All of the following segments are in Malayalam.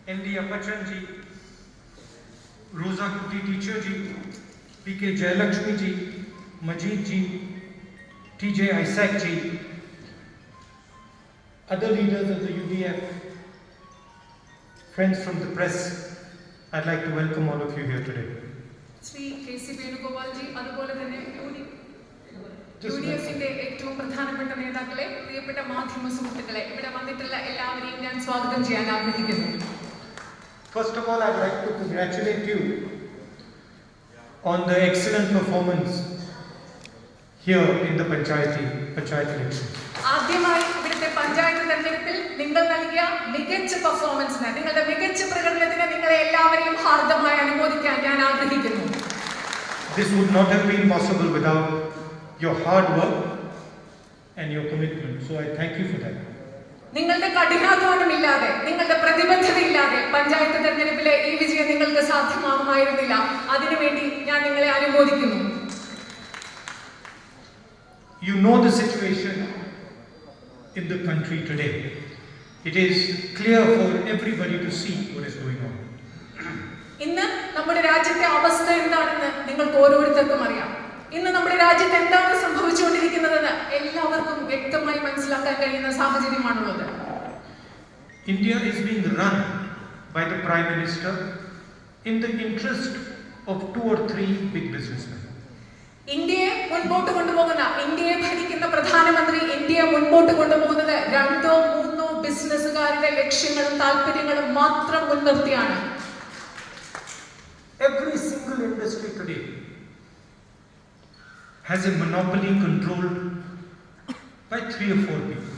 N.D. Appachan ji, Rosa Kuti teacher ji, P.K. Jayalakshmi ji, Majid ji, T.J. Isaac ji, other leaders of the UDF, friends from the press, I'd like to welcome all of you here today. Sri K.C. Venugopal ji, അതുപോലെ തന്നെ UDF-ന്റെ ഏറ്റവും പ്രധാനപ്പെട്ട നേതാക്കളെ, പ്രിയപ്പെട്ട മാധ്യമ സുഹൃത്തുക്കളെ, ഇവിടെ വന്നിട്ടുള്ള എല്ലാവരെയും ഞാൻ സ്വാഗതം ചെയ്യാൻ ആഗ്രഹിക്കുന്നു. First of all, I'd like to congratulate you on the excellent performance here in the Panchayat elections. ആദ്യമായി ഇവിടുത്തെ പഞ്ചായത്ത് തെരഞ്ഞെടുപ്പിൽ നിങ്ങൾ നൽകിയ മികച്ച പെർഫോമൻസിന്, നിങ്ങളുടെ മികച്ച പ്രകടനത്തിന് നിങ്ങളെ എല്ലാവരെയും ഹാർദമായി അനുമോദിക്കാൻ ഞാൻ ആഗ്രഹിക്കുന്നു. This would not have been possible without your hard work and your commitment. So I thank you for that. നിങ്ങളുടെ കഠിനാധ്വാനമില്ലാതെ, നിങ്ങളുടെ പ്രതിബദ്ധതയില്ലാതെ പഞ്ചായത്ത് തെരഞ്ഞെടുപ്പിലെ ഈ വിജയം നിങ്ങൾക്ക് സാധ്യമാകുമായിരുന്നില്ല. അതിനുവേണ്ടി ഞാൻ നിങ്ങളെ അനുമോദിക്കുന്നു. You know the situation in the country today. It is clear for everybody to see what is going on. ഇന്ന് നമ്മുടെ രാജ്യത്തെ അവസ്ഥ എന്താണെന്ന് നിങ്ങൾക്ക് ഓരോരുത്തർക്കും അറിയാം. ഇന്ന് നമ്മുടെ രാജ്യത്ത് എന്താണ് സംഭവിച്ചുകൊണ്ടിരിക്കുന്നതെന്ന് എല്ലാവർക്കും വ്യക്തമായി മനസ്സിലാക്കാൻ കഴിയുന്ന സാഹചര്യമാണുള്ളത്. India is being run by the Prime Minister in the interest of 2 or 3 big businessmen. ഇന്ത്യയെ മുൻപോട്ട് കൊണ്ടുപോകുന്ന, ഇന്ത്യയെ ഭരിക്കുന്ന പ്രധാനമന്ത്രി ഇന്ത്യയെ മുൻപോട്ട് കൊണ്ടുപോകുന്നത് 2 or 3 ബിസിനസ്സുകാരുടെ ലക്ഷ്യങ്ങളും താല്പര്യങ്ങളും മാത്രം മുൻനിർത്തിയാണ്. Every single industry today has a monopoly controlled by 3 or 4 people.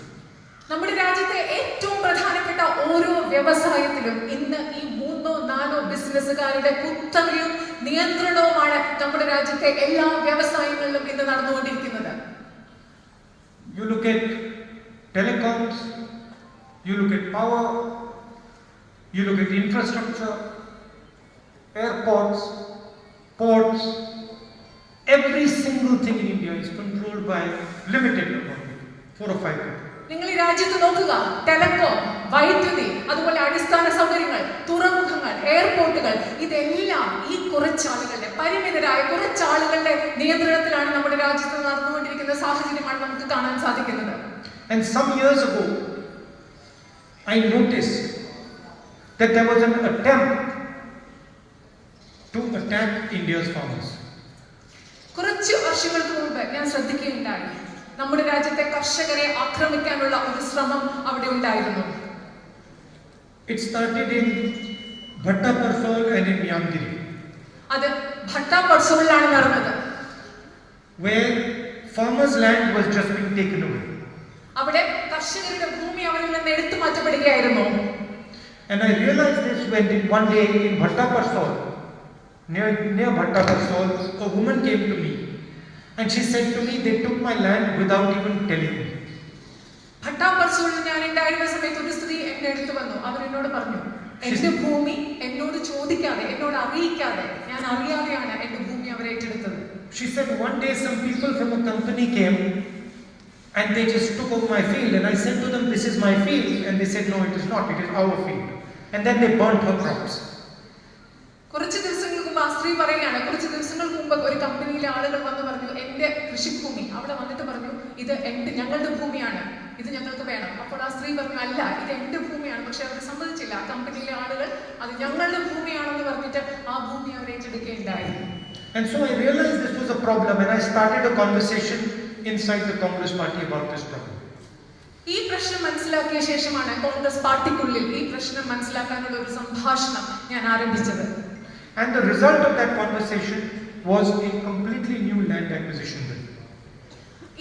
നമ്മുടെ രാജ്യത്തെ ഏറ്റവും പ്രധാനപ്പെട്ട ഓരോ വ്യവസായത്തിലും ഇന്ന് ഈ 3 or 4 ബിസിനസ്സുകാരുടെ കുത്തകയും നിയന്ത്രണവുമാണ് നമ്മുടെ രാജ്യത്തെ എല്ലാ വ്യവസായങ്ങളിലും ഇന്ന് നടന്നുകൊണ്ടിരിക്കുന്നത്. You look at telecoms, you look at power, you look at infrastructure, airports, ports. Every single thing in India is controlled by limited number of people, 4 or 5 people. നിങ്ങൾ ഈ രാജ്യത്ത് നോക്കുക, ടെലികോം, വൈദ്യുതി, അതുപോലെ അടിസ്ഥാന സൗകര്യങ്ങൾ, തുറമുഖങ്ങൾ, എയർപോർട്ടുകൾ, ഇതെല്ലാം ഈ കുറച്ചാളുകളുടെ, പരിമിതരായ കുറച്ചാളുകളുടെ നിയന്ത്രണത്തിലാണ് നമ്മുടെ രാജ്യത്ത് നടന്നുകൊണ്ടിരിക്കുന്ന സാഹചര്യമാണ് നമുക്ക് കാണാൻ സാധിക്കുന്നത്. And some years ago, I noticed that there was an attempt to attack India's farmers. കുറച്ച് വർഷങ്ങൾക്ക് മുമ്പ് ഞാൻ ശ്രദ്ധിക്കുകയുണ്ടായി, നമ്മുടെ രാജ്യത്തെ കർഷകരെ ആക്രമിക്കാനുള്ള ഒരു ശ്രമം അവിടെ ഉണ്ടായിരുന്നു. It started in Bhatta Parsol and in Yamgiri. അത് ഭട്ട പർസോളിലാണ് നടന്നത്. Where farmers' land was just being taken away. അവിടെ കർഷകരുടെ ഭൂമി അവരിൽ നിന്ന് എടുത്തു മാറ്റപ്പെടുകയായിരുന്നു. And I realized this when one day in Bhatta Parsol, near Bhatta Parsol, a woman came to me and she said to me, they took my land without even telling me. Bhatta Parsol ഞാൻ ഉണ്ടായിരുന്ന സമയത്ത് ഒരു സ്ത്രീ എന്നെ അടുത്ത് വന്നു. അവർ എന്നോട് പറഞ്ഞു, എന്റെ ഭൂമി എന്നോട് ചോദിക്കാതെ, എന്നോട് അറിയിക്കാതെ, ഞാൻ അറിയാതെയാണ് എന്റെ ഭൂമി അവർ ഏറ്റെടുത്തത്. She said one day some people from a company came and they just took over my field and I said to them, this is my field, and they said no, it is not, it is our field, and then they burnt her crops. കുറച്ച് ദിവസങ്ങൾക്ക് മുമ്പ് ആ സ്ത്രീ പറയുകയാണ്, കുറച്ച് ദിവസങ്ങൾക്ക് മുമ്പ് ഒരു കമ്പനിയിലെ ആളുകൾ വന്ന് പറഞ്ഞു, എന്റെ കൃഷിഭൂമി, അവിടെ വന്നിട്ട് പറഞ്ഞു, ഇത് ഞങ്ങളുടെ ഭൂമിയാണ്, ഇത് ഞങ്ങൾക്ക് വേണം. അപ്പോൾ ആ സ്ത്രീ പറഞ്ഞു, അല്ല, ഇത് എന്റെ ഭൂമിയാണ്. പക്ഷെ അവർ സമ്മതിച്ചില്ല. ആ കമ്പനിയിലെ ആളുകൾ അത് ഞങ്ങളുടെ ഭൂമിയാണെന്ന് പറഞ്ഞിട്ട് ആ ഭൂമി അവർ ഏറ്റെടുക്കുകയുണ്ടായി. And so I realized this was a problem and I started a conversation inside the Congress party about this problem. ഈ പ്രശ്നം മനസ്സിലാക്കിയ ശേഷമാണ് കോൺഗ്രസ് പാർട്ടിക്കുള്ളിൽ ഈ പ്രശ്നം മനസ്സിലാക്കാനുള്ള ഒരു സംഭാഷണം ഞാൻ ആരംഭിച്ചത്. And the result of that conversation was a completely new land acquisition bill.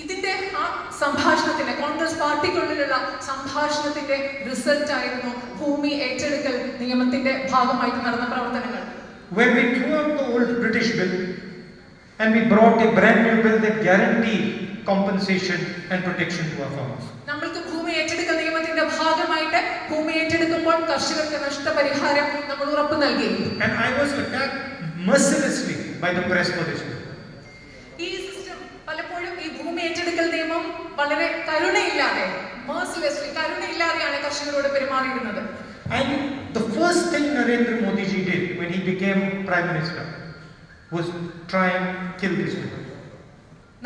ഇതിന്റെ ആ സംഭാഷണത്തിന്റെ, കോൺഗ്രസ് പാർട്ടിക്കുള്ളിലുള്ള സംഭാഷണത്തിന്റെ റിസൾട്ട് ആയിരുന്നു ഭൂമി ഏറ്റെടുക്കൽ നിയമത്തിന്റെ ഭാഗമായിട്ട് നടന്ന പ്രവർത്തനങ്ങൾ. When we threw out the old British bill and we brought a brand new bill that guaranteed compensation and protection to our farmers. നമ്മൾക്ക് ഭൂമി ഏറ്റെടുക്കൽ നിയമത്തിന്റെ ഭാഗമായിട്ട് ഭൂമി ഏറ്റെടുക്കുമ്പോൾ കർഷകർക്ക് നഷ്ടപരിഹാരം നമ്മൾ ഉറപ്പ് നൽകി. And I was attacked mercilessly by the press for this. ഈ സിസ്റ്റം പലപ്പോഴും ഈ ഭൂമി ഏറ്റെടുക്കൽ നിയമം വളരെ കരുണയില്ലാതെ, mercilessly കരുണയില്ലാതെയാണ് കർഷകരോട് പെരുമാറിയിരുന്നത്. And the first he became Prime Minister, was trying to kill these people.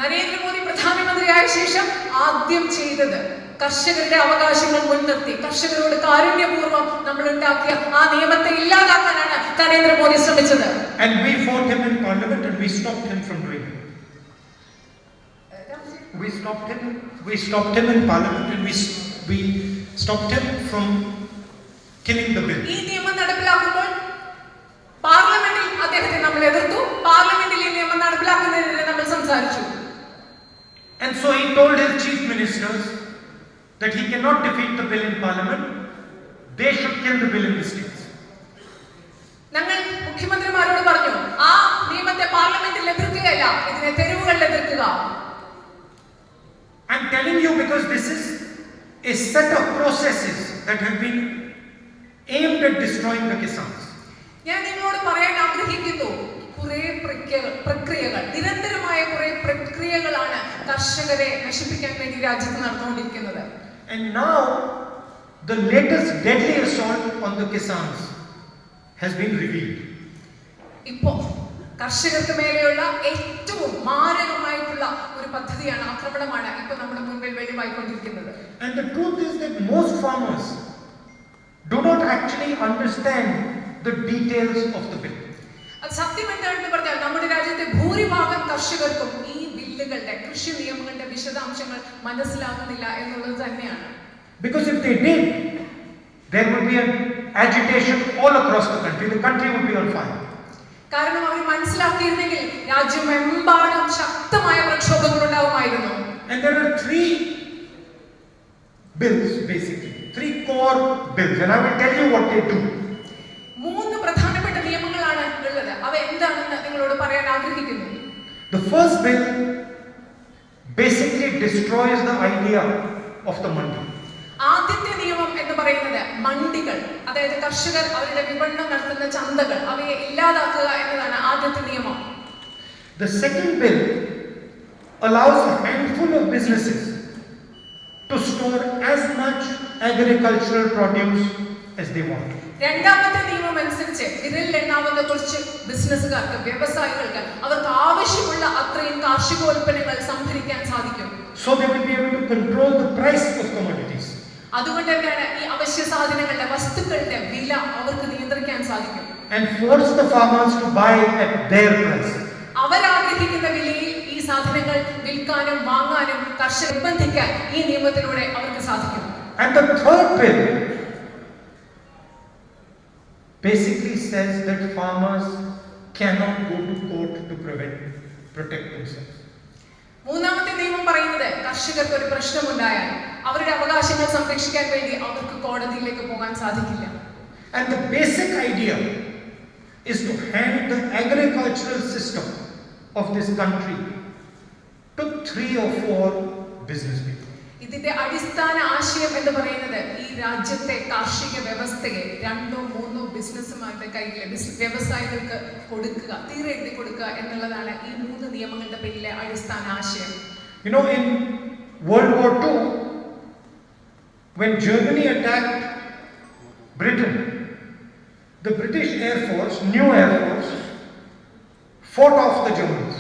Narendra Modi പ്രധാനമന്ത്രിയായ ശേഷം ആദ്യം ചെയ്തത് കർഷകരുടെ അവകാശങ്ങൾ മുൻനിർത്തി കർഷകരോട് കാരുണ്യപൂർവ്വം നമ്മൾ ഉണ്ടാക്കിയ ആ നിയമത്തെ ഇല്ലാതാക്കാനാണ് നരേന്ദ്രമോദി ശ്രമിച്ചത്. And we fought him in Parliament and we stopped him from doing it. We stopped him in Parliament and we stopped him from killing the bill. ഈ നിയമം നടപ്പിലാക്കുമ്പോൾ പാർലമെന്റിൽ അദ്ദേഹത്തെ നമ്മൾ എതിർത്തു. പാർലമെന്റിൽ ഈ നിയമം നടപ്പിലാക്കുന്നതിനെതിരെ നമ്മൾ സംസാരിച്ചു. And so he told his chief ministers that he cannot defeat the bill in Parliament. They should kill the bill in the states. ഞങ്ങൾ മുഖ്യമന്ത്രിമാരോട് പറഞ്ഞു, ആ നിയമത്തെ പാർലമെന്റിൽ എതിർക്കുകയല്ല, ഇതിനെ തെരുവുകളിൽ എതിർക്കുക. I'm telling you because this is a set of processes that have been aimed at destroying the Kisans. ഞാൻ നിങ്ങളോട് പറയാൻ ആഗ്രഹിക്കുന്നു, കുറെ പ്രക്രിയകൾ, നിരന്തരമായ കുറെ പ്രക്രിയകളാണ് കർഷകരെ നശിപ്പിക്കാൻ വേണ്ടി രാജ്യത്ത് നടന്നുകൊണ്ടിരിക്കുന്നത്. And now the latest deadly assault on the Kisans has been revealed. ഇപ്പോ കർഷകർക്ക് മേലെയുള്ള ഏറ്റവും മാരകമായിട്ടുള്ള ഒരു പദ്ധതിയാണ്, ആക്രമണമാണ് ഇപ്പൊ നമ്മുടെ മുൻപിൽ വെളിവായിക്കൊണ്ടിരിക്കുന്നത്. And the truth is that most farmers do not actually understand the details of the bill. അത് സത്യം എന്താണെന്ന് പറഞ്ഞാൽ നമ്മുടെ രാജ്യത്തെ ഭൂരിഭാഗം കർഷകർക്കും ഈ ബില്ലുകളുടെ, കൃഷി നിയമങ്ങളുടെ വിശദാംശങ്ങൾ മനസ്സിലാകുന്നില്ല എന്നുള്ളത് തന്നെയാണ്. Because if they did, there would be an agitation all across the country. The country would be on fire. കാരണം അവർ മനസ്സിലാക്കിയിരുന്നെങ്കിൽ രാജ്യമെമ്പാടും ശക്തമായ പ്രക്ഷോഭങ്ങൾ ഉണ്ടാവുമായിരുന്നു. And there are three bills, basically, three core bills, and I will tell you what they do. മൂന്ന് പ്രധാനപ്പെട്ട നിയമങ്ങളാണ് ഉള്ളത്. അവ എന്താണെന്ന് നിങ്ങളോട് പറയാൻ ആഗ്രഹിക്കുന്നു. The first bill basically destroys the idea of the mandi. ആദ്യത്തെ നിയമം എന്ന് പറയുന്നത് മണ്ടികൾ, അതായത് കർഷകർ അവരുടെ വിപണനം നടത്തുന്ന ചന്തകൾ, അവയെ ഇല്ലാതാക്കുക എന്നതാണ് ആദ്യത്തെ നിയമം. The second bill allows a handful of businesses to store as much agricultural produce as they want. രണ്ടാമത്തെ നിയമം അനുസരിച്ച് വിരലിലെണ്ണാവുന്ന കുറച്ച് ബിസിനസ്സുകാർക്ക്, വ്യവസായികൾക്ക് അവർക്ക് ആവശ്യമുള്ള അത്രയും കാർഷികോൽപ്പന്നങ്ങൾ സംഭരിക്കാൻ സാധിക്കും. So they will be able to control the price of commodities. അതുകൊണ്ട് തന്നെയാണ് ഈ അവശ്യ സാധനങ്ങളുടെ, വസ്തുക്കളുടെ വില അവർക്ക് നിയന്ത്രിക്കാൻ സാധിക്കും. And force the farmers to buy at their price. അവരാഗ്രഹിക്കുന്ന വിലയിൽ ഈ സാധനങ്ങൾ വിൽക്കാനും വാങ്ങാനും കർഷകരെ നിർബന്ധിക്കാൻ ഈ നിയമത്തിലൂടെ അവർക്ക് സാധിക്കും. And the third bill basically says that farmers cannot go to court to protect themselves. മൂന്നാമത്തെ നിയമം പറയുന്നത് കർഷകർക്ക് ഒരു പ്രശ്നമുണ്ടായാൽ അവരുടെ അവകാശങ്ങൾ സംരക്ഷിക്കാൻ വേണ്ടി അവർക്ക് കോടതിയിലേക്ക് പോകാൻ സാധിക്കില്ല. And the basic idea is to hand the agricultural system of this country to 3 or 4 business people. ഇതിന്റെ അടിസ്ഥാന ആശയം എന്ന് പറയുന്നത് ഈ രാജ്യത്തെ കാർഷിക വ്യവസ്ഥയെ 2-3 ബിസിനസ്സുമാരുടെ കയ്യിലെ വ്യവസായികൾക്ക് കൊടുക്കുക, തീരെഴുതി കൊടുക്കുക എന്നുള്ളതാണ് ഈ 3 നിയമങ്ങളുടെ പിന്നിലെ അടിസ്ഥാന ആശയം. You know, in World War II, when Germany attacked Britain, the British Air Force, new Air Force, fought off the Germans.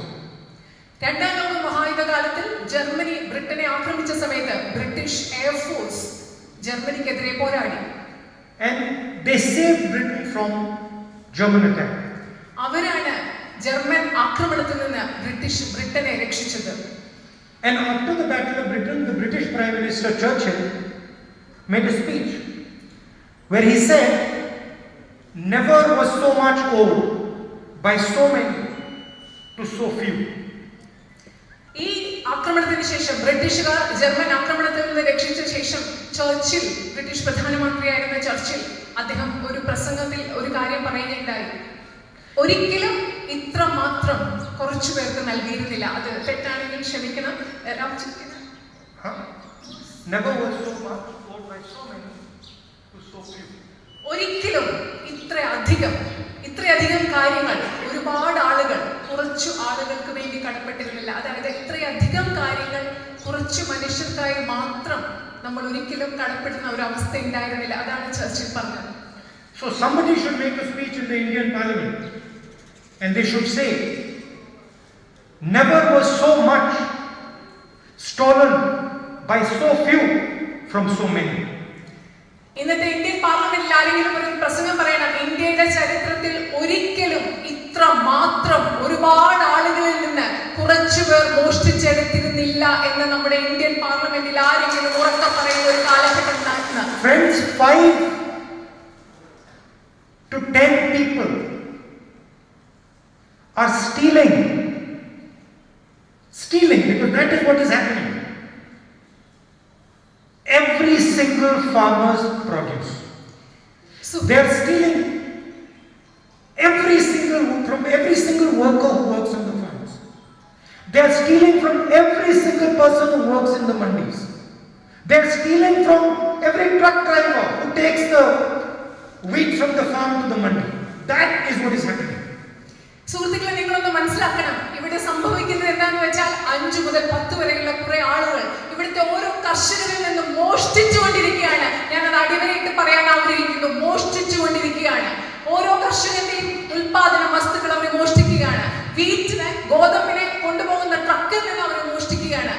രണ്ടാം ലോക മഹായുദ്ധകാലത്തിൽ ജർമ്മനി ബ്രിട്ടനെ ആക്രമിച്ച സമയത്ത് ബ്രിട്ടീഷ് എയർഫോഴ്സ് ജർമ്മനിക്കെതിരെ പോരാടി. And they saved Britain from German attack. അവരാണ് ജർമ്മൻ ആക്രമണത്തിൽ നിന്ന് ബ്രിട്ടനെ രക്ഷിച്ചത്. And after the Battle of Britain, the British Prime Minister Churchill made a speech where he said, "Never was so much owed by so many to so few." ഈ ആക്രമണത്തിന് ശേഷം, ബ്രിട്ടീഷുകാർ ജർമ്മൻ ആക്രമണത്തിൽ നിന്ന് രക്ഷിച്ച ശേഷം, ചർച്ചിൽ, ബ്രിട്ടീഷ് പ്രധാനമന്ത്രിയായിരുന്ന ചർച്ചിൽ, അദ്ദേഹം ഒരു പ്രസംഗത്തിൽ ഒരു കാര്യം പറയുകയുണ്ടായി. ഒരിക്കലും ഇത്ര മാത്രം കുറച്ചു പേർക്ക് നൽകിയിരുന്നില്ല. അത് തെറ്റാണെങ്കിൽ ക്ഷമിക്കണം. Never was so much owed by so many to so few. ഒരിക്കലും ഇത്രയധികം കാര്യങ്ങൾ ഒരുപാട് ആളുകൾ കുറച്ചു ആളുകൾക്ക് വേണ്ടി കടപ്പെട്ടിരുന്നില്ല. അതായത് ഇത്രയധികം കാര്യങ്ങൾ കുറച്ചു മനുഷ്യർക്കായി മാത്രം നമ്മൾ ഒരിക്കലും കടപ്പെടുന്ന ഒരു അവസ്ഥ ഉണ്ടായിരുന്നില്ല. അതാണ് ചർച്ചിൽ പറഞ്ഞത്. So somebody should make a speech in the Indian Parliament and they should say, never was so much stolen by so few from so many. ഇന്നത്തെ ഇന്ത്യൻ പാർലമെന്റിൽ ആരെങ്കിലും ഒരു പ്രസംഗം പറയണം, ഇന്ത്യയുടെ ചരിത്രത്തിൽ ഒരിക്കലും ഇത്ര മാത്രം ഒരുപാട് ആളുകളിൽ നിന്ന് കുറച്ചുപേർ മോഷ്ടിച്ചെടുത്തിരുന്നില്ല എന്ന് നമ്മുടെ ഇന്ത്യൻ പാർലമെന്റിൽ ആരെങ്കിലും ഉറക്കെ പറയുന്ന ഒരു കാലഘട്ടം നടത്തുന്നത്. Friends, 5 to 10 people are stealing because that is what is happening. Every single farmer's produce. So They are stealing from every single worker who works on the farms. They are stealing from every single person who works in the mandis. They are stealing from every truck driver who takes the wheat from the farm to the mandi. That is what is happening. സുഹൃത്തുക്കളെ, നിങ്ങളൊന്ന് മനസ്സിലാക്കണം, ഇവിടെ സംഭവിക്കുന്നത് എന്താണെന്ന് വെച്ചാൽ 5 മുതൽ 10 വരെയുള്ള കുറെ ആളുകൾ ഇവിടുത്തെ ഓരോ കർഷകരിൽ നിന്നും മോഷ്ടിച്ചുകൊണ്ടിരിക്കുകയാണ്. ഞാനത് അടിവരയിട്ട് പറയാൻ ആഗ്രഹിക്കുന്നു, മോഷ്ടിച്ചുകൊണ്ടിരിക്കുകയാണ്. ഓരോ കർഷകന്റെയും ഉൽപാദന വസ്തുക്കൾ അവർ മോഷ്ടിക്കുകയാണ്. വീറ്റിന് ഗോതമ്പിനെ കൊണ്ടുപോകുന്ന ട്രക്കിൽ നിന്ന് അവർ മോഷ്ടിക്കുകയാണ്.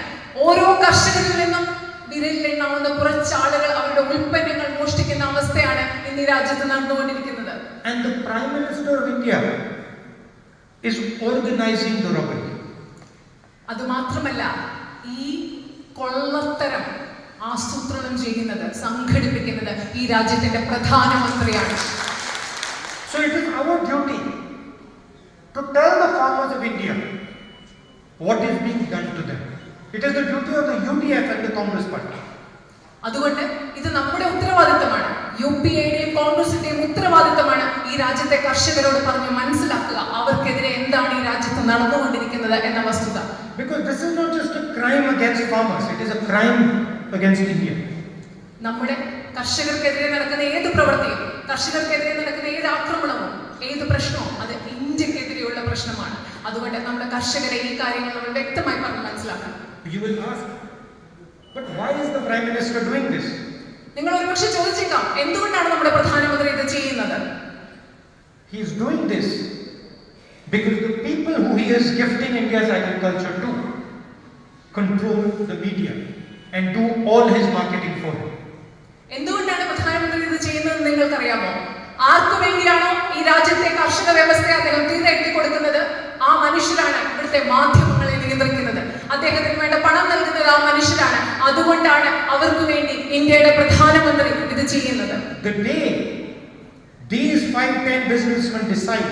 ഓരോ കർഷകരിൽ നിന്നും വിരലിലെണ്ണാവുന്ന കുറച്ച് ആളുകൾ അവരുടെ ഉൽപ്പന്നങ്ങൾ മോഷ്ടിക്കുന്ന അവസ്ഥയാണ് ഇന്ന് ഈ രാജ്യത്ത് നടന്നുകൊണ്ടിരിക്കുന്നത്. And the Prime Minister of India is organizing the robbery. അത് മാത്രമല്ല, ഈ കൊള്ളത്തരം ആസൂത്രണം ചെയ്യുന്നത്, സംഘടിപ്പിക്കുന്നത് ഈ രാജ്യത്തിന്റെ പ്രധാനമന്ത്രിയാണ്. So it is our duty to tell the farmers of India what is being done to them. It is the duty of the UDF and the Congress Party. അതുകൊണ്ട് ഇത് നമ്മുടെ ഉത്തരവാദിത്തമാണ്, UPAയുടെയും കോൺഗ്രസിന്റെയും ഉത്തരവാദിത്തമാണ് ഈ രാജ്യത്തെ കർഷകരോട് പറഞ്ഞ് മനസ്സിലാക്കുക അവർക്കെതിരെ എന്താണ് ഈ രാജ്യത്ത് നടന്നുകൊണ്ടിരിക്കുന്നത് എന്ന വസ്തുത. Because this is not just a crime against farmers, it is a crime against India. നമ്മുടെ കർഷകർക്കെതിരെ നടക്കുന്ന ഏത് പ്രവൃത്തിയും, കർഷകർക്കെതിരെ നടക്കുന്ന ഏത് ആക്രമണവും, ഏത് പ്രശ്നവും അത് ഇന്ത്യക്കെതിരെയുള്ള പ്രശ്നമാണ്. അതുകൊണ്ട് നമ്മുടെ കർഷകരെ ഈ കാര്യങ്ങൾ നമ്മൾ വ്യക്തമായി പറഞ്ഞ് മനസ്സിലാക്കണം. You will ask, but why is the Prime Minister doing this? നിങ്ങൾ ഒരുപക്ഷെ ചോദിച്ചേക്കാം, എന്തുകൊണ്ടാണ് നമ്മുടെ പ്രധാനമന്ത്രി ഇത് ചെയ്യുന്നത്? He is doing this because the people who he is gifting India's agriculture to control the media and do all his marketing for him. എന്തുകൊണ്ടാണ് പ്രധാനമന്ത്രി ഇത് ചെയ്യുന്നത് നിങ്ങൾക്കറിയാമോ? ആർക്കു വേണ്ടിയാണോ ഈ രാജ്യത്തെ കർഷക വ്യവസ്ഥയെ അദ്ദേഹം തീരെത്തി കൊടുക്കുന്നത്, ആ മനുഷ്യരാണ് ഇവിടുത്തെ മാധ്യമങ്ങളെ നിയന്ത്രിക്കുന്നത്. അദ്ദേഹത്തിന് വേണ്ട പണം നൽകുന്നത് ആ മനുഷ്യരാണ്. അതുകൊണ്ടാണ് അവർക്ക് വേണ്ടി ഇന്ത്യയുടെ പ്രധാനമന്ത്രി ഇത് ചെയ്യുന്നത്. The day these 5-10 businessmen decide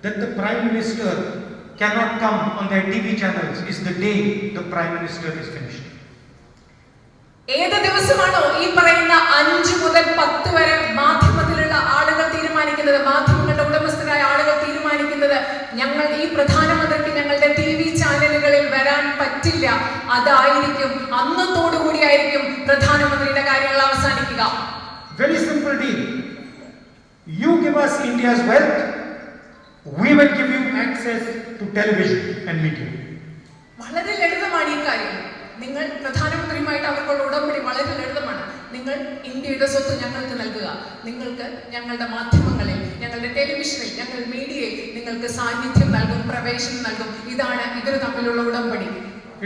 that the Prime Minister cannot come on their TV channels is the day the Prime Minister is finished. ഏത് ദിവസമാണോ ഈ പറയുന്ന 5 മുതൽ 10 വരെ മാധ്യമത്തിലുള്ള ആളുകൾ തീരുമാനിക്കുന്നത്, മാധ്യമങ്ങളുടെ ഉടമസ്ഥരായ ആളുകൾ തീരുമാനിക്കുന്നത് ഞങ്ങൾ ഈ പ്രധാനമന്ത്രിക്ക് ഞങ്ങളുടെ TV ചാനലുകളിൽ വരാൻ പറ്റില്ല, അതായിരിക്കും അന്നത്തോടുകൂടിയായിരിക്കും പ്രധാനമന്ത്രിയുടെ കാര്യങ്ങൾ അവസാനിക്കുക. Very simple deal. You give us India's wealth, we will give you access to television and media. വളരെ ലളിതമാണ് ഈ കാര്യം. നിങ്ങൾ പ്രധാനമന്ത്രിയുമായിട്ട് അവർക്കുള്ള ഉടമ്പടി വളരെ ലളിതമാണ്. നിങ്ങൾ ഇന്ത്യയുടെ സ്വത്ത് ഞങ്ങൾക്ക് നൽകുക, നിങ്ങൾക്ക് ഞങ്ങളുടെ മാധ്യമങ്ങളിൽ, ഞങ്ങളുടെ ടെലിവിഷനിൽ, ഞങ്ങളുടെ മീഡിയയിൽ നിങ്ങൾക്ക് സാന്നിധ്യം നൽകും, പ്രവേശനം നൽകും. ഇതാണ് ഇവർ തമ്മിലുള്ള ഉടമ്പടി.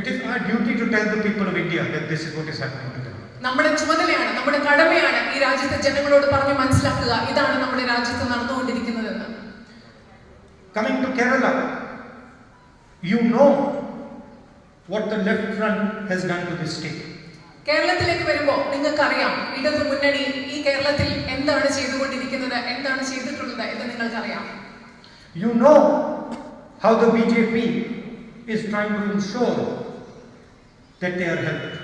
It is our duty to tell the people of India that this is what is happening to them. നമ്മുടെ ചുമതലയാണ്, നമ്മുടെ കടമയാണ് ഈ രാജ്യത്തെ ജനങ്ങളോട് പറഞ്ഞ് മനസ്സിലാക്കുക ഇതാണ് നമ്മുടെ രാജ്യത്ത് നടന്നുകൊണ്ടിരിക്കുന്നതെന്ന്. Coming to Kerala, you know what the left front has done to this state. കേരളത്തിലേക്ക് വരുമ്പോൾ നിങ്ങൾക്കറിയാം ഇടതു മുന്നണി ഈ കേരളത്തിൽ എന്താണ് ചെയ്തുകൊണ്ടിരിക്കുന്നത്, എന്താണ് ചെയ്തിട്ടുള്ളത് എന്ന് നിങ്ങൾക്കറിയാം. You know how the BJP is trying to ensure that they are helped.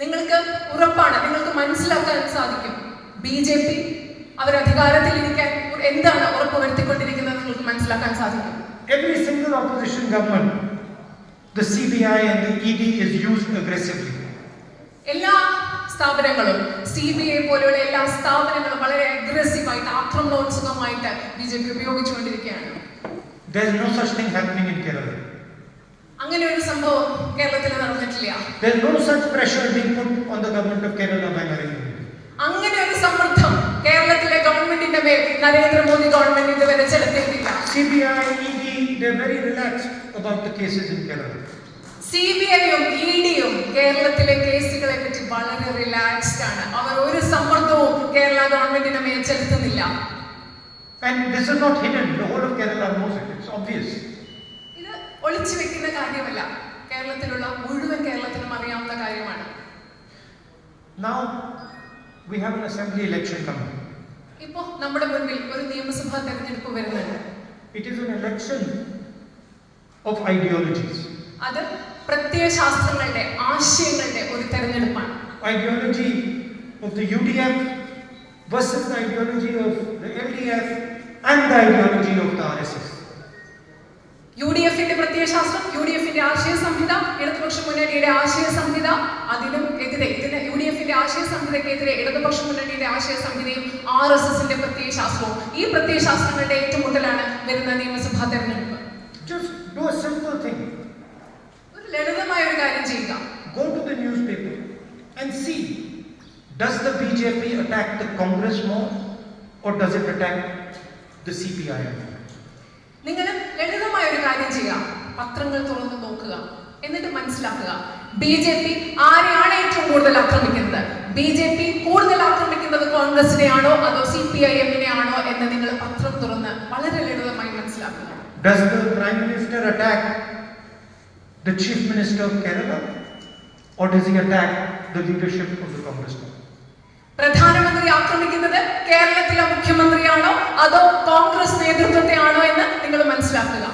നിങ്ങൾക്ക് ഉറപ്പാണ്, നിങ്ങൾക്ക് മനസ്സിലാക്കാൻ സാധിക്കും BJP അവർ അധികാരത്തിൽ ഇരിക്കാൻ എന്താണ് ഉറപ്പുവരുത്തിക്കൊണ്ടിരിക്കുന്നത് നിങ്ങൾക്ക് മനസ്സിലാക്കാൻ സാധിക്കും. Every single opposition government, the CBI and the ED is used aggressively. എല്ലാ സ്ഥാപനങ്ങളും CBI പോലെയുള്ള എല്ലാ സ്ഥാപനങ്ങളും വളരെ അഗ്രസീവായിട്ട് ആക്രമണോത്സുകമായിട്ട് BJP ഉപയോഗിച്ചുകൊണ്ടിരിക്കുകയാണ്. There is no such thing happening in Kerala. അങ്ങനെ ഒരു സംഭവം കേരളത്തിൽ നടന്നിട്ടില്ല. There is no such pressure being put on the government of Kerala by Narendra Modi. അങ്ങനെ ഒരു സമ്മർദ്ദം കേരളത്തിലെ ഗവൺമെന്റിന്റെ മേൽ നരേന്ദ്രമോദി ഗവൺമെന്റ് ഇതുവരെ ചെലുത്തിയിട്ടില്ല. CBI, ED, they're very relaxed about the cases in Kerala. CBIയും EDയും കേരളത്തിലെ കേസുകളെ പറ്റി വളരെ റിലാക്സ്ഡ് ആണ്. അവർ ഒരു സമ്മർദ്ദവും കേരള ഗവൺമെന്റിന്റെ മേൽ ചെലുത്തുന്നില്ല. And this is not hidden. The whole of Kerala knows it. It's obvious. ഇത് ഒളിച്ചു വെക്കുന്ന കാര്യമല്ല. കേരളത്തിലുള്ള മുഴുവൻ കേരളത്തിനും അറിയാവുന്ന കാര്യമാണ്. Now we have an assembly election coming. ഇപ്പോ നമ്മുടെ മുൻപിൽ ഒരു നിയമസഭാ തെരഞ്ഞെടുപ്പ് വരുന്നുണ്ട്. It is an election of ideologies. അത് പ്രത്യയശാസ്ത്രങ്ങളുടെ ആശയങ്ങളുടെ ഒരു തെരഞ്ഞെടുപ്പാണ്. Ideology of the UDF versus the ideology of the LDF and the ideology of the RSS. UDFന്റെ പ്രത്യയശാസ്ത്രം, UDFന്റെ ആശയ സംഹിത, ഇടതുപക്ഷ മുന്നണിയുടെ ആശയ സംഹിത, അതിനും എതിരെ UDFന്റെ ആശയ സംഹിതയ്ക്കെതിരെ ഇടതുപക്ഷ മുന്നണിയുടെ ആശയ സംഹിതയും RSSന്റെ പ്രത്യയശാസ്ത്രവും, ഈ പ്രത്യയശാസ്ത്രങ്ങളുടെ ഏറ്റുമുട്ടലാണ് വരുന്ന നിയമസഭാ തെരഞ്ഞെടുപ്പ്. Just do a simple thing. ഒരു ലളിതമായ ഒരു കാര്യം ചെയ്യുക. Go to the newspaper and see, does the BJP attack the Congress more or does it attack the CPIM? നിങ്ങൾ ലളിതമായ ഒരു കാര്യം ചെയ്യുക. പത്രങ്ങൾ തുറന്ന് നോക്കുക. എന്നിട്ട് മനസ്സിലാക്കുക, BJP ആരെയാണ് ഏറ്റവും കൂടുതൽ ആക്രമിക്കുന്നത്? BJP കൂടുതൽ ആക്രമിക്കുന്നത് കോൺഗ്രസിനെയാണോ അതോ CPIM-നെയാണോ എന്ന് നിങ്ങൾ പത്രം തുറന്ന് വളരെ ലളിതമായി മനസ്സിലാക്കുക. Does the Prime Minister attack the Chief Minister of Kerala or does he attack the leadership of the Congress party? പ്രധാനമന്ത്രി ആക്രമിക്കുന്നത് കേരളത്തിലെ മുഖ്യമന്ത്രിയാണോ അതോ കോൺഗ്രസ് നേതൃത്വത്തെയാണോ എന്ന് നിങ്ങൾ മനസ്സിലാക്കുക.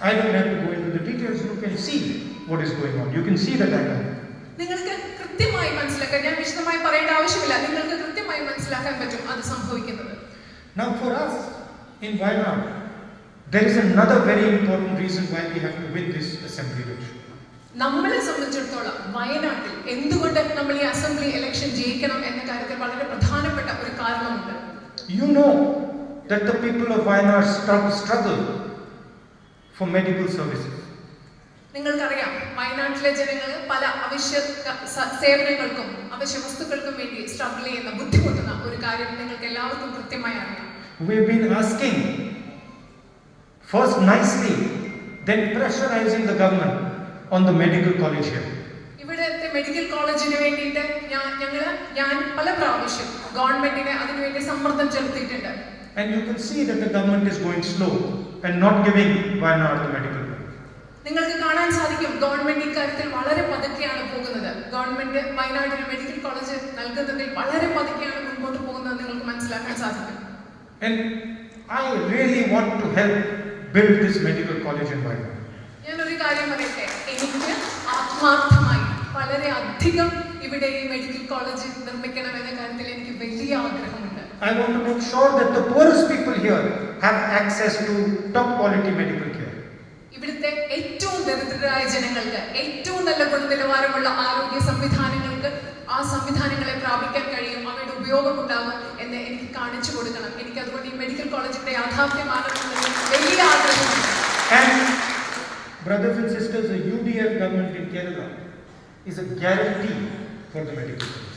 I don't have to go into the details. You can see what is going on. You can see the diagram. നിങ്ങൾക്ക് കൃത്യമായി മനസ്സിലാക്കാൻ ഞാൻ വിശദമായി പറയേണ്ട ആവശ്യമില്ല. നിങ്ങൾക്ക് കൃത്യമായി മനസ്സിലാക്കാൻ പറ്റും അത് സംഭവിക്കുന്നത്. Now for us in Wayanad, there is another very important reason why we have to win this assembly election. നമ്മളെ സംബന്ധിച്ചിടത്തോളം വയനാട്ടിൽ എന്തുകൊണ്ട് നമ്മൾ ഈ അസംബ്ലി ഇലക്ഷൻ ജയിക്കണം എന്ന കാര്യത്തിൽ വളരെ പ്രധാനപ്പെട്ട ഒരു കാരണമുണ്ട്. You know that the people of Wayanad struggle for medical services. നിങ്ങൾക്കറിയാം വയനാട്ടിലെ ജനങ്ങൾ പല അവശ്യ സേവനങ്ങൾക്കും അവശ്യ വസ്തുക്കൾക്കും വേണ്ടി സ്ട്രഗിൾ ചെയ്യുന്ന ബുദ്ധിമുട്ടുന്ന ഒരു കാര്യം നിങ്ങൾക്ക് എല്ലാവർക്കും കൃത്യമായി അറിയാം. We've been asking first nicely, then pressurizing the government on the medical college here. ഇവിടുത്തെ മെഡിക്കൽ കോളേജിന് വേണ്ടിയിട്ട് ഞാൻ പല പ്രാവശ്യം ഗവൺമെന്റിനെ അതിനുവേണ്ടി സമ്മർദ്ദം ചെലുത്തിയിട്ടുണ്ട്. And you can see that the government is going slow and not giving Wayanad the medical college. നിങ്ങൾക്ക് കാണാൻ സാധിക്കും ഗവൺമെന്റ് ഇക്കാര്യത്തിൽ വളരെ പതുക്കെയാണ് പോകുന്നത്. ഗവൺമെന്റ് വയനാടിന് മെഡിക്കൽ കോളേജ് നൽകുന്നതിൽ വളരെ പതുക്കെയാണ് മുൻപോട്ട് പോകുന്നത് നിങ്ങൾക്ക് മനസ്സിലാക്കാൻ സാധിക്കും. And I really want to help build this medical college in Wayanad. ഞാനൊരു കാര്യം പറയട്ടെ, എനിക്ക് ആത്മാർത്ഥമായി വളരെ അധികം ഇവിടെ ഈ മെഡിക്കൽ കോളേജ് നിർമ്മിക്കണം എന്ന കാര്യത്തിൽ എനിക്ക് വലിയ ആഗ്രഹമുണ്ട്. I want to make sure that the poorest people here have access to top quality medical care. ഇവിടുത്തെ ഏറ്റവും ദരിദ്രരായ ജനങ്ങൾക്ക് ഏറ്റവും നല്ല ഗുണനിലവാരമുള്ള ആരോഗ്യ സംവിധാനങ്ങൾക്ക് ആ സംവിധാനങ്ങളെ പ്രാപിക്കാൻ കഴിയും, അവയുടെ ഉപയോഗം ഉണ്ടാകും എന്ന് എനിക്ക് കാണിച്ചു കൊടുക്കണം. എനിക്ക് അതുകൊണ്ട് ഈ മെഡിക്കൽ കോളേജിന്റെ യാഥാർത്ഥ്യമാകണമെന്ന് വലിയ ആഗ്രഹമുണ്ട്. And brothers and sisters, the UDF government in Kerala is a guarantee for the medical college.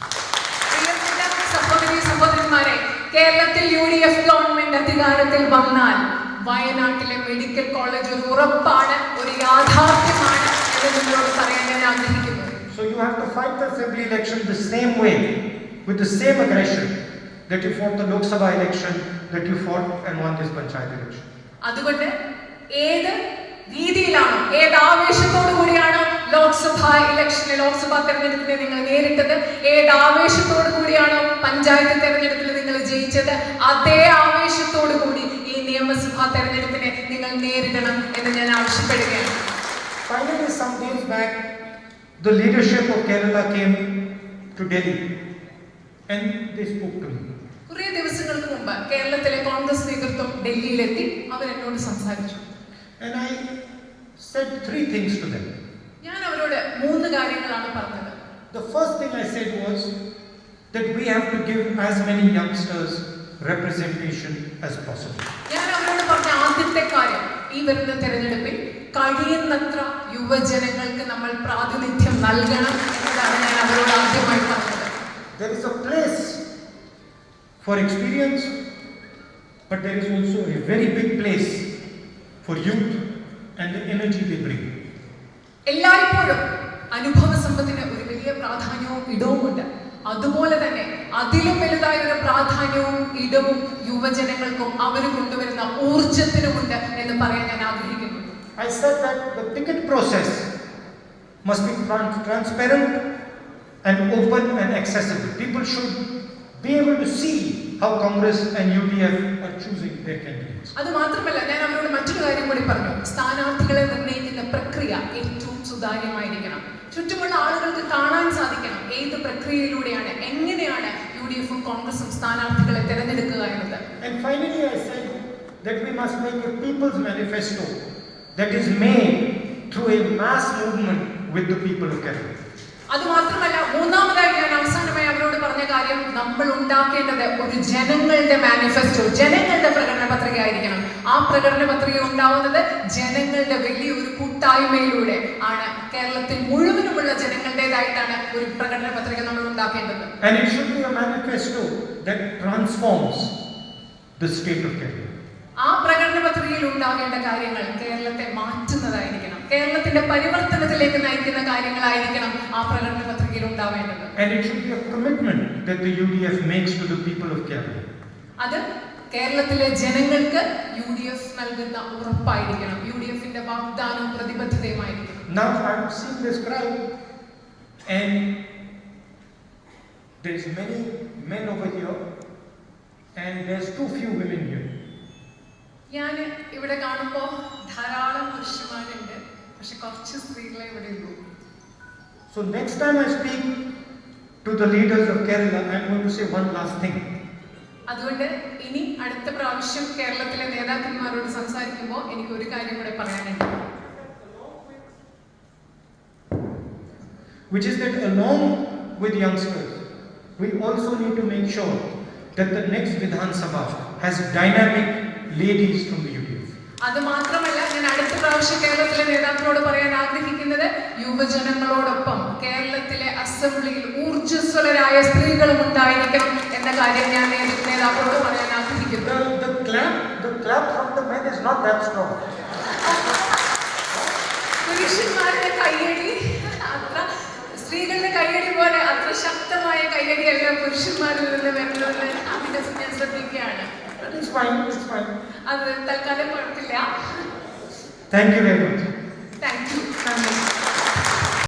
പ്രിയപ്പെട്ട സഹോദരന്മാരെ, കേരളത്തിൽ UDF ഗവൺമെന്റ് അധികാരത്തിൽ വന്നാൽ വയനാട്ടിലെ മെഡിക്കൽ കോളേജ് ഒരു ഉറപ്പാണ്, ഒരു യാഥാർത്ഥ്യമാണ് എന്ന് നിങ്ങളോട് പറയാൻ ഞാൻ ആഗ്രഹിക്കുന്നു. So you have to fight the assembly election the same way, with the same aggression that you fought the Lok Sabha election, that you fought and won this panchayat election. അതുകൊണ്ട് ഏത് രീതിയിലാണോ, ഏത് ആവേശത്തോടു കൂടിയാണോ ലോക്സഭാ തെരഞ്ഞെടുപ്പിനെ നിങ്ങൾ നേരിട്ടത്, ഏത് ആവേശത്തോടു കൂടിയാണോ പഞ്ചായത്ത് തെരഞ്ഞെടുപ്പിൽ നിങ്ങൾ ജയിച്ചത്, അതേ ആവേശത്തോടു കൂടി ഈ നിയമസഭാ തെരഞ്ഞെടുപ്പിനെ നിങ്ങൾ നേരിടണം എന്ന് ഞാൻ ആവശ്യപ്പെടുകയാണ്. Finally, some days back, the leadership of Kerala came to Delhi and they spoke to me. കുറേ ദിവസങ്ങൾക്ക് മുമ്പ് കേരളത്തിലെ കോൺഗ്രസ് നേതൃത്വം ഡൽഹിയിലെത്തി, അവരെന്നോട് സംസാരിച്ചു. And I said 3 things to them. ഞാൻ അവരോട് 3 കാര്യങ്ങളാണ് പറഞ്ഞത്. The first thing I said was that we have to give as many youngsters representation as possible. ഞാൻ അവരോട് പറഞ്ഞ ആദ്യത്തെ കാര്യം, ഈ വരുന്ന തെരഞ്ഞെടുപ്പിൽ കഴിയുന്നത്ര യുവജനങ്ങൾക്ക് നമ്മൾ പ്രാതിനിധ്യം നൽകണം എന്നതാണ് ഞാൻ അവരോട് ആദ്യമായി പറഞ്ഞത്. There is a place for experience, but there is also a very big place for youth and the energy they bring. എല്ലായ്പ്പോഴും അനുഭവ സമ്പത്തിന് ഒരു വലിയ പ്രാധാന്യവും ഇടവുമുണ്ട്. അതുപോലെ തന്നെ അതിലും വലുതായ ഒരു പ്രാധാന്യവും ഇടവും യുവജനങ്ങൾക്കും അവർ കൊണ്ടുവരുന്ന ഊർജത്തിനുമുണ്ട് എന്ന് പറയാൻ ഞാൻ ആഗ്രഹിക്കുന്നു. I said that the ticket process must be transparent and open and accessible. People should be able to see how Congress and UDF are choosing their candidates. അത് മാത്രമല്ല, ഞാൻ അവരോട് മറ്റൊരു കാര്യം കൂടി പറഞ്ഞു. സ്ഥാനാർത്ഥികളെ നിർണ്ണയിക്കുന്ന പ്രക്രിയ ഏറ്റവും സുതാര്യമായിരിക്കണം. ചുറ്റുമുള്ള ആളുകൾക്ക് കാണാൻ സാധിക്കണം ഏത് പ്രക്രിയയിലൂടെയാണ്, എങ്ങനെയാണ് UDF-ഉം കോൺഗ്രസും സ്ഥാനാർത്ഥികളെ തിരഞ്ഞെടുക്കുക എന്നത്. And finally I said that we must make a people's manifesto that is made through a mass movement with the people of Kerala. അത് മാത്രമല്ല, മൂന്നാമതായി ഞാൻ അവസാനമായി അവരോട് പറഞ്ഞ കാര്യം, നമ്മൾ ഉണ്ടാക്കേണ്ടത് ഒരു ജനങ്ങളുടെ മാനിഫെസ്റ്റോ, ജനങ്ങളുടെ പ്രകടന പത്രിക ആയിരിക്കണം. ആ പ്രകടന പത്രിക ഉണ്ടാവുന്നത് ജനങ്ങളുടെ വലിയൊരു കൂട്ടായ്മയിലൂടെ ആണ്. കേരളത്തിൽ മുഴുവനുമുള്ള ജനങ്ങളുടേതായിട്ടാണ് ഒരു പ്രകടന പത്രിക നമ്മൾ ഉണ്ടാക്കേണ്ടത്. And it should be a manifesto that transforms the state of Kerala. ആ പ്രകടന പത്രികയിൽ ഉണ്ടാകേണ്ട കാര്യങ്ങൾ കേരളത്തെ മാറ്റുന്നതായിരിക്കണം. കേരളത്തിന്റെ പരിവർത്തനത്തിലേക്ക് നയിക്കുന്ന കാര്യങ്ങളായിരിക്കണം ആ പ്രകടന പത്രികയിൽ ഉണ്ടാവേണ്ടത്. And it should be a commitment that the UDF makes to the people of Kerala. അത് കേരളത്തിലെ ജനങ്ങൾക്ക് UDF നൽകുന്ന ഉറപ്പായിരിക്കണം. UDF-ന്റെ വാഗ്ദാനവും പ്രതിബദ്ധതയുമായിരിക്കണം. Now I'm seeing this crowd and there's many men over here and there's too few women here. ഞാൻ ഇവിടെ കാണുമ്പോൾ ധാരാളം പുരുഷന്മാരുണ്ട്, പക്ഷെ കുറച്ച് സ്ത്രീകളെ ഇവിടെ ഉള്ളൂ. So next time I speak to the leaders of Kerala, I'm going to say one last thing. അതുകൊണ്ട് ഇനി അടുത്ത പ്രാവശ്യം കേരളത്തിലെ നേതാക്കന്മാരോട് സംസാരിക്കുമ്പോൾ എനിക്ക് ഒരു കാര്യം കൂടെ പറയാനുണ്ട്. Which is that along with youngsters, we also need to make sure that the next Vidhan Sabha has dynamic ladies from the UDF. അത് മാത്രമല്ല, ഞാൻ അടുത്ത പ്രാവശ്യം കേരളത്തിലെ നേതാക്കളോട് പറയാൻ ആഗ്രഹിക്കുന്നത്, യുവജനങ്ങളോടൊപ്പം കേരളത്തിലെ അസംബ്ലിയിൽ ഊർജ്ജസ്വലരായ സ്ത്രീകളും ഉണ്ടായിരിക്കണം എന്ന കാര്യം ഞാൻ നേതാക്കളോട് പറയാൻ ആഗ്രഹിക്കുന്നു. The clap from the men is not that strong. പുരുഷന്മാരുടെ കയ്യടി അത്ര, സ്ത്രീകളുടെ കയ്യടി പോലെ അത്ര ശക്തമായ കയ്യടിയല്ല പുരുഷന്മാരിൽ നിന്ന് വരുന്നത്. അതിന്റെ ഞാൻ ശ്രദ്ധിക്കുകയാണ്. It's fine, it's fine. അത് തൽക്കാലം കുഴപ്പമില്ല. Thank you very much. Thank you.